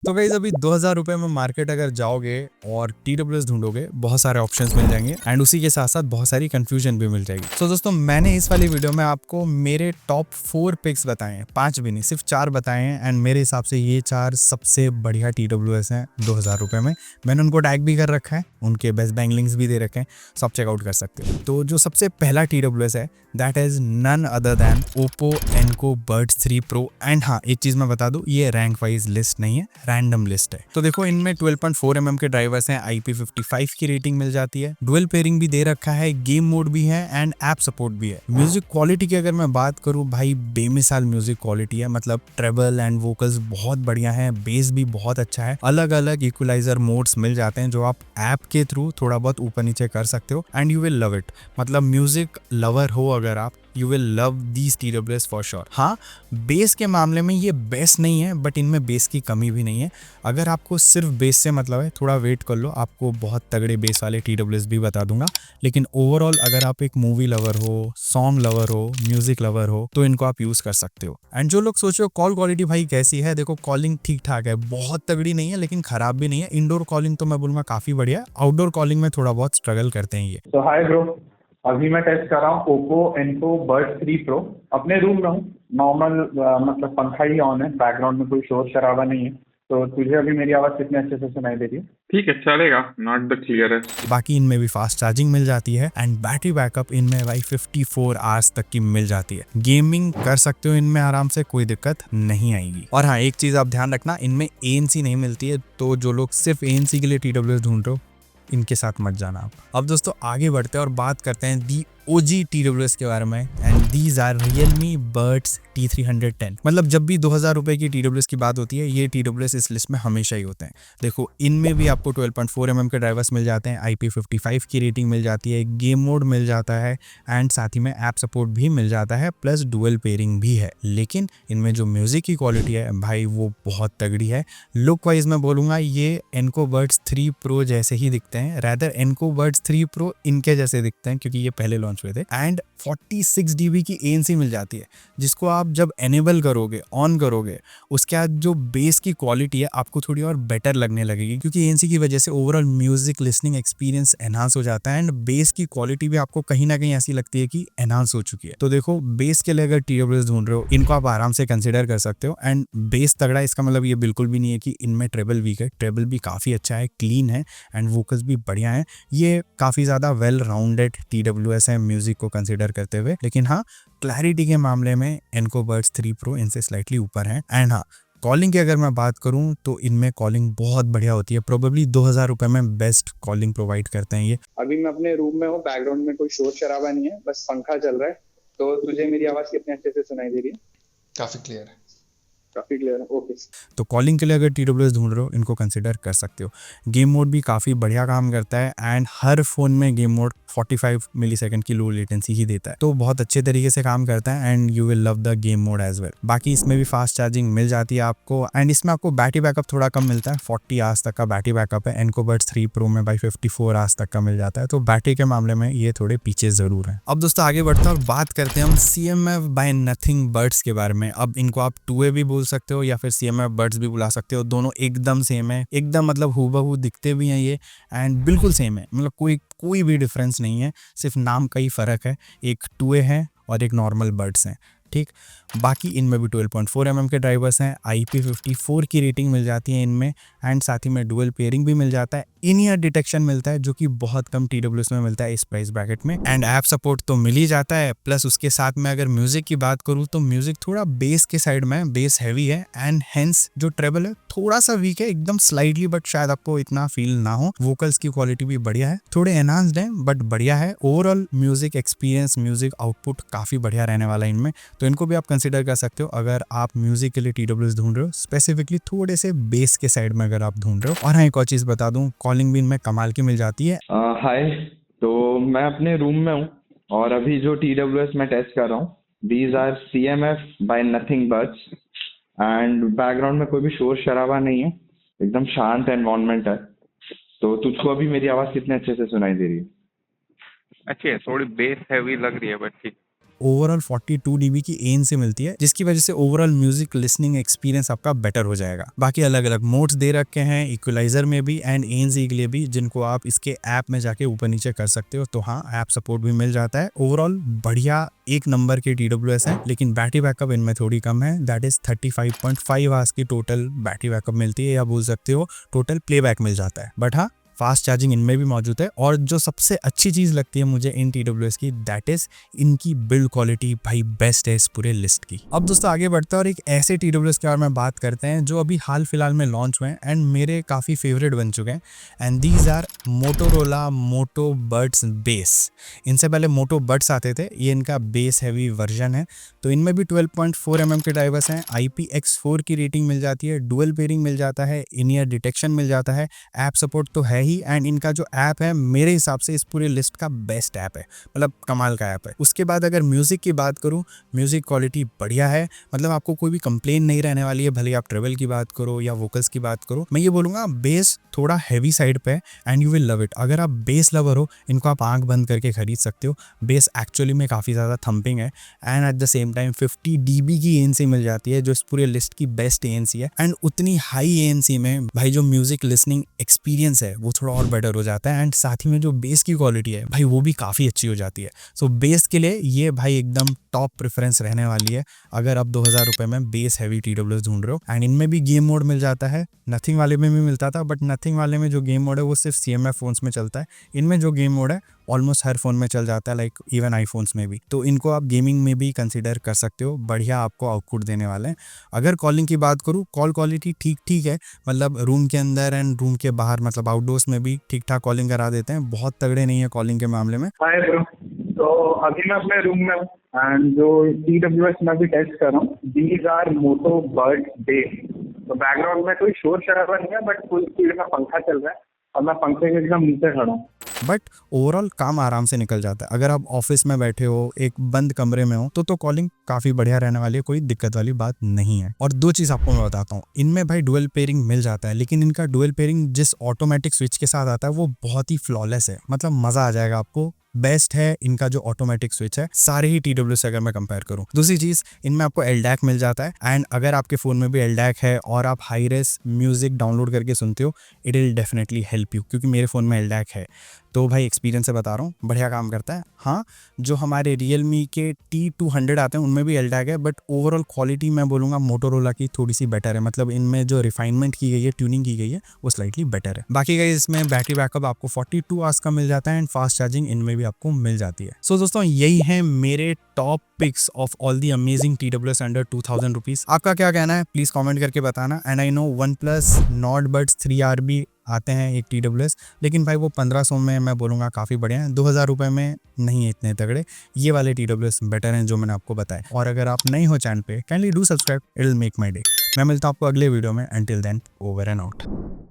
तो गाइस अभी 2000 रुपए में मार्केट अगर जाओगे और TWS ढूंढोगे, बहुत सारे ऑप्शंस मिल जाएंगे एंड उसी के साथ साथ बहुत सारी कंफ्यूजन भी मिल जाएगी। तो दोस्तों मैंने इस वाली वीडियो में आपको मेरे टॉप 4 पिक्स बताए हैं, 5 भी नहीं सिर्फ 4 बताए हैं एंड मेरे हिसाब से ये 4 सबसे बढ़िया TWS हैं 2000 रुपए में। मैंने उनको टैग भी कर रखा है, उनके बेस्ट बैंक लिंक्स भी दे रखे हैं, सब चेकआउट कर सकते हो। तो जो सबसे पहला TWS है that is none other than Oppo Enco Buds 3 Pro। And हाँ एक चीज मैं बता दूं, ये रैंक वाइज लिस्ट नहीं है, रैंडम लिस्ट है। तो देखो इनमें 12.4 mm के ड्राइवर्स हैं, IP55 की रेटिंग मिल जाती है, डुअल पेयरिंग भी दे रखा है, गेम मोड भी है एंड ऐप सपोर्ट भी है। म्यूजिक क्वालिटी की अगर मैं बात करूं भाई, बेमिसाल म्यूजिक क्वालिटी है, मतलब ट्रेबल एंड वोकल्स बहुत बढ़िया है, बेस भी बहुत अच्छा है, अलग अलग इक्वलाइजर मोड्स मिल जाते हैं जो आप ऐप के थ्रू थोड़ा बहुत ऊपर नीचे कर सकते हो and you will love it. मतलब म्यूजिक लवर हो अगर आप, you will love these TWS for sure. हाँ बेस के मामले में ये बेस्ट नहीं है बट इनमें बेस की कमी भी नहीं है। अगर आपको सिर्फ बेस से मतलब है, थोड़ा वेट कर लो, आपको बहुत तगड़े बेस वाले TWS भी बता दूंगा। लेकिन ओवरऑल अगर आप एक मूवी लवर हो, सॉन्ग लवर हो, म्यूजिक लवर हो तो इनको आप यूज कर सकते हो। एंड जो लोग सोचो कॉल क्वालिटी भाई कैसी है, देखो कॉलिंग ठीक ठाक है, बहुत तगड़ी नहीं है लेकिन खराब भी नहीं है। इंडोर कॉलिंग तो मैं बोलूंगा काफी बढ़िया है, आउटडोर कॉलिंग में थोड़ा बहुत स्ट्रगल करते हैं ये। तो हाय ब्रो, अभी मैं टेस्ट कर रहा हूँ Oppo Enco Buds 3 Pro। अपने रूम में हूँ, नॉर्मल मतलब पंखा ही ऑन है, बैकग्राउंड में कोई शोर शराबा नहीं है। तो तुझे अभी मेरी आवाज़ कितने अच्छे से सुनाई दे रही है? ठीक है, चलेगा, नॉट द क्लियरेस्ट। बाकी इनमें भी फास्ट चार्जिंग मिल जाती है एंड बैटरी बैकअप इनमें भाई 54 आवर्स तक की मिल जाती है। गेमिंग कर सकते हो इनमें आराम से, कोई दिक्कत नहीं आएगी। और हाँ एक चीज आप ध्यान रखना, इनमें ANC नहीं मिलती है, तो जो लोग सिर्फ ANC के लिए TWS ढूंढ रहे हो इनके साथ मत जाना आप। अब दोस्तों आगे बढ़ते हैं और बात करते हैं दी OG TWS के बारे में and these are Realme Buds T310। मतलब जब भी 2000 रुपए की TWS की बात होती है, ये TWS इस लिस्ट में हमेशा ही होते हैं। देखो इनमें भी आपको 12.4 mm के ड्राइवर्स मिल जाते हैं, IP55 की रेटिंग मिल जाती है, गेम मोड मिल जाता है एंड साथ ही में ऐप सपोर्ट भी मिल जाता है, प्लस डुअल पेयरिंग भी है। लेकिन इनमें जो म्यूजिक की क्वालिटी है भाई वो बहुत तगड़ी है। लुक वाइज मैं बोलूंगा ये Enco Buds 3 Pro जैसे ही दिखते हैं, रादर Enco Buds 3 Pro इनके जैसे दिखते हैं क्योंकि ये पहले लॉन्च हुए थे। एंड 46 dB की ANC मिल जाती है, जिसको आप जब एनेबल करोगे, ऑन करोगे, उसके बाद जो बेस की क्वालिटी है आपको थोड़ी और बेटर लगने लगेगी, क्योंकि ANC की वजह से overall music listening experience enhance हो जाता है एंड बेस की क्वालिटी भी आपको कहीं ना कहीं ऐसी लगती है कि एनहांस हो चुकी है। तो देखो बेस के लिए अगर TWS ढूंढ रहे हो, इनको आप आराम से कंसिडर कर सकते हो। एंड बेस तगड़ा इसका मतलब ये बिल्कुल भी नहीं है कि इनमें ट्रेबल वीक है, ट्रेबल भी काफी अच्छा है, क्लीन है एंड वोकल्स भी बढ़िया है। ये काफी ज्यादा वेल राउंडेड TWS है म्यूजिक को कंसिडर करते हुए। लेकिन हाँ क्लैरिटी के मामले में Enco Buds 3 Pro इनसे स्लाइटली ऊपर है। एंड हाँ कॉलिंग की अगर मैं बात करूं तो इनमें कॉलिंग बहुत बढ़िया होती है, प्रोबेबली 2000 रुपए में बेस्ट कॉलिंग प्रोवाइड करते हैं ये। अभी मैं अपने रूम में हूँ, बैकग्राउंड में कोई शोर शराबा नहीं है, बस पंखा चल रहा है। तो तुझे मेरी आवाज़ कितने अच्छे से सुनाई दे रही है? काफी क्लियर है। काफ़ी क्लियर है, ओके। तो कॉलिंग के लिए अगर TWS ढूंढ रहे हो इनको कंसिडर कर सकते हो। गेम मोड भी काफ़ी बढ़िया काम करता है एंड हर फोन में गेम मोड 45 मिलीसेकंड की लो लेटेंसी ही देता है, तो बहुत अच्छे तरीके से काम करता है and you will love the game mode as well. बाकी इसमें भी फास्ट चार्जिंग मिल जाती है आपको एंड इसमें आपको बैटरी बैकअप थोड़ा कम मिलता है, 40 आवर्स तक का बैटरी बैकअप है। Enco Buds 3 Pro में भाई 54 आवर्स तक का मिल जाता है, तो बैटरी के मामले में ये थोड़े पीछे जरूर है। अब दोस्तों आगे बढ़ते हैं और बात करते हैं हम CMF by Nothing Buds के बारे में। अब इनको आप 2A भी बोल सकते हो या फिर CMF Buds भी बुला सकते हो, दोनों एकदम सेम है, एकदम मतलब हूबहू दिखते भी हैं ये एंड बिल्कुल सेम है, मतलब कोई भी डिफरेंस नहीं है, सिर्फ नाम का ही फर्क है, एक 2A है और एक नॉर्मल बड्स हैं, ठीक। बाकी इनमें भी 12.4 mm के ड्राइवर्स हैं, IP54 की रेटिंग मिल जाती है इनमें एंड साथ ही में डुअल पेयरिंग भी मिल जाता है, इन ईयर डिटेक्शन मिलता है जो कि बहुत कम TWS में मिलता है इस प्राइस ब्रैकेट में, एंड ऐप सपोर्ट तो मिल ही जाता है। प्लस उसके साथ में अगर म्यूजिक की बात करूँ तो म्यूजिक थोड़ा बेस के साइड में, बेस हैवी है एंड हेंस जो ट्रेबल है थोड़ा सा वीक है, एकदम स्लाइडली, बट शायद आपको इतना फील ना हो। वोकल्स की क्वालिटी भी बढ़िया है, थोड़े एनहांस्ड है बट बढ़िया है। Overall music experience, music output काफी बढ़िया रहने वाला है इनमें, तो इनको भी आप कंसिडर कर सकते हो अगर आप म्यूजिक के लिए TWS ढूंढ रहे हो, स्पेसिफिकली थोड़े से बेस के साइड में अगर आप ढूंढ रहे हो। और हाँ एक और चीज बता दूं, कॉलिंग भी इनमें कमाल की मिल जाती है। हाय, तो मैं अपने रूम में हूँ और अभी जो TWS मैं टेस्ट कर रहा हूँ, these are CMF by Nothing Buds and background में कोई भी शोर शराबा नहीं है, एकदम शांत एनवायरनमेंट है। तो तुझको अभी मेरी आवाज़ कितने अच्छे से सुनाई दे रही है? अच्छी है, थोड़ी बेस हैवी लग रही है बट ठीक। ओवरऑल 42 dB की ANC मिलती है, जिसकी वजह से ओवरऑल म्यूजिक लिसनिंग एक्सपीरियंस आपका बेटर हो जाएगा। बाकी अलग अलग मोड्स दे रखे हैं इक्वलाइजर में भी एंड ANC के लिए भी, जिनको आप इसके ऐप में जाके ऊपर नीचे कर सकते हो। तो हाँ, ऐप सपोर्ट भी मिल जाता है। ओवरऑल बढ़िया एक नंबर के TWS है, लेकिन बैटरी बैकअप इनमें थोड़ी कम है। दैट इज 35.5 आवर्स की टोटल बैटरी बैकअप मिलती है, या बोल सकते हो टोटल प्लेबैक मिल जाता है। बट हाँ, फास्ट चार्जिंग इनमें भी मौजूद है। और जो सबसे अच्छी चीज़ लगती है मुझे इन TWS की, दैट इज इनकी बिल्ड क्वालिटी भाई बेस्ट है इस पूरे लिस्ट की। अब दोस्तों आगे बढ़ते हैं और एक ऐसे TWS के बारे में बात करते हैं जो अभी हाल फिलहाल में लॉन्च हुए हैं एंड मेरे काफ़ी फेवरेट बन चुके हैं। And these are Motorola Moto Buds Base. इनसे पहले मोटो बड्स आते थे, ये इनका बेस हैवी वर्जन है। तो इनमें भी 12.4 mm के ड्राइवर्स हैं, IPX4 की रेटिंग मिल जाती है, डुअल पेयरिंग मिल जाता है, इन ईयर डिटेक्शन मिल जाता है, ऐप सपोर्ट तो है ही। एंड इनका जो ऐप है मेरे हिसाब से इस पूरे लिस्ट का बेस्ट ऐप है, मतलब कमाल का ऐप है। उसके बाद अगर म्यूजिक की बात करूं, म्यूजिक क्वालिटी बढ़िया है, मतलब आपको कोई भी कंप्लेन नहीं रहने वाली है। भले आप ट्रेवल की बात करो या वोकल्स की बात करो, मैं ये बोलूंगा बेस थोड़ा हैवी साइड पे है and you will love it. अगर आप बेस लवर हो, इनको आप आंख बंद करके खरीद सकते हो। बेस एक्चुअली में काफ़ी ज़्यादा थम्पिंग है and at the same time 50 dB की ANC मिल जाती है, जो इस पूरे लिस्ट की बेस्ट ANC है। एंड उतनी हाई ANC में भाई जो म्यूजिक लिसनिंग एक्सपीरियंस है वो थोड़ा और बेटर हो जाता है। एंड साथ ही में जो बेस की क्वालिटी है भाई वो भी काफ़ी अच्छी हो जाती है। सो बेस के लिए ये भाई एकदम टॉप प्रेफरेंस रहने वाली है अगर आप 2000 रुपये में बेस हैवी TWS ढूंढ रहे हो। एंड इनमें भी गेम मोड मिल जाता है, नथिंग वाले में भी मिलता था, बट नथिंग वाले में जो गेम मोड है वो सिर्फ CMF फोन्स में चलता है। इनमें जो गेम मोड है ऑलमोस्ट हर फोन में चल जाता है, लाइक इवन आईफोन्स में भी। तो इनको आप गेमिंग में भी कंसिडर कर सकते हो, बढ़िया आपको आउटपुट देने वाले हैं। अगर कॉलिंग की बात करूँ, कॉल क्वालिटी ठीक ठीक है, मतलब रूम के अंदर एंड रूम के बाहर, मतलब आउटडोर्स में भी ठीक ठाक कॉलिंग करा देते हैं, बहुत तगड़े नहीं है कॉलिंग के मामले में। हाय ब्रो, तो अभी मैं अपने रूम में हूँ एंड जो TWS मैं भी टेस्ट कर रहा हूँ, दीज आर मोटो बर्ड बेस। तो बैकग्राउंड में कोई शोर शराबा नहीं है, बट फुल स्पीड में पंखा चल रहा है और मैं पंखे के एकदम नीचे खड़ा हूँ। बट ओवरऑल काम आराम से निकल जाता है। अगर आप ऑफिस में बैठे हो, एक बंद कमरे में हो, तो कॉलिंग काफी बढ़िया रहने वाली है, कोई दिक्कत वाली बात नहीं है। और दो चीज आपको मैं बताता हूँ, इनमें भाई डुअल पेयरिंग मिल जाता है, लेकिन इनका डुअल पेयरिंग जिस ऑटोमेटिक स्विच के साथ आता है वो बहुत ही फ्लॉलेस है, मतलब मजा आ जाएगा आपको। बेस्ट है इनका जो ऑटोमेटिक स्विच है सारे ही TWS से अगर मैं कंपेयर करूं। दूसरी चीज, इनमें आपको LDAC मिल जाता है एंड अगर आपके फोन में भी LDAC है और आप हाई रेस म्यूजिक डाउनलोड करके सुनते हो, it will definitely help you, क्योंकि मेरे फोन में LDAC है। तो भाई एक्सपीरियंस से बता रहा हूँ, बढ़िया काम करता है। हाँ, जो हमारे Realme के T200 आते हैं उनमें भी LDAC है, बट ओवरऑल क्वालिटी मैं बोलूँगा मोटोरोला की थोड़ी सी बेटर है, मतलब इनमें जो रिफाइनमेंट की गई है, ट्यूनिंग की गई है, वो स्लाइटली बेटर है। बाकी गाइस इसमें बैटरी बैकअप आपको 42 आवर्स का मिल जाता है एंड फास्ट चार्जिंग इनमें भी आपको मिल जाती है। सो दोस्तों यही है मेरे top picks of all the amazing TWS under 2000 rupees. आपका क्या कहना है प्लीज कमेंट करके बताना। And I know OnePlus Nord Buds 3R भी आते हैं एक TWS, लेकिन भाई वो 1500 में मैं बोलूँगा काफ़ी बढ़िया हैं, 2000 रुपये में नहीं है इतने तगड़े। ये वाले TWS बेटर हैं जो मैंने आपको बताया। और अगर आप नए हो चैनल पे, kindly do subscribe, it will make my day. मैं मिलता हूँ आपको अगले वीडियो में। Until then, over and out.